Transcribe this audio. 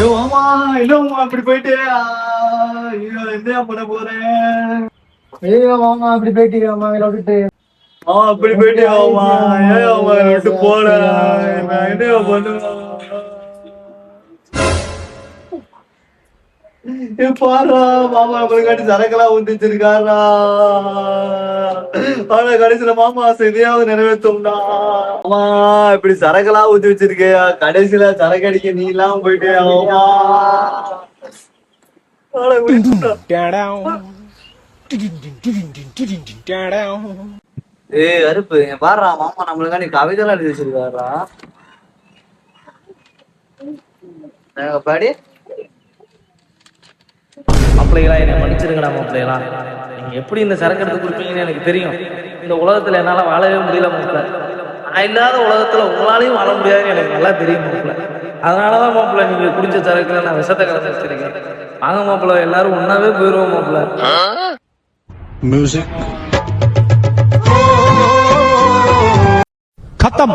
ஐயோ ஆமா இல்லம்மா அப்படி போயிட்டு ஐயோ என்ன பண்ண போறேன். ஐயோ மாமா அப்படி போயிட்டீங்கம்மா விட்டுட்டு. அப்படி போயிட்டு ஆமா ஏன் அவன் விட்டு போல நான் என்ன பண்ணுவேன். பாரா மாமா நம்மளுக்காட்டி சரக்கெல்லாம் ஊத்தி வச்சிருக்காரா. ஆனா கடைசியில மாமா செய்தியாவது நிறைவேற்றோம்டா. ஆமா இப்படி சரக்கெல்லாம் ஊத்தி வச்சிருக்கியா கடைசியில சரக்கு அடிக்க நீ இல்லாம போயிட்டே ஆமா. ஏய் அருப்பு பாடுறா மாமா நம்மளுக்காண்டி கவிதைலாம் எழுதி வச்சிருக்காரா. பாடி மாப்பிள்ளைகளா என்னை மன்னிச்சிருங்கடா மாப்பிள்ளைகளா. நீங்க எப்படி இந்த சரக்கு எடுத்து கொடுப்பீங்கன்னு எனக்கு தெரியும். இந்த உலகத்துல என்னால வாழவே முடியல மாப்பிள்ள. நான் இல்லாத உலகத்துல உங்களாலையும் வாழ முடியாதுன்னு எனக்கு நல்லா தெரியும் மாப்பிள்ள. அதனாலதான் மாப்பிள்ள நீங்க குடிச்ச சரக்குல நான் விஷத்தை கலந்து வச்சிருக்கேன். வாங்க மாப்பிள்ள எல்லாரும் ஒன்னாவே போயிருவோம் மாப்பிள்ள. म्यूजिक खत्म।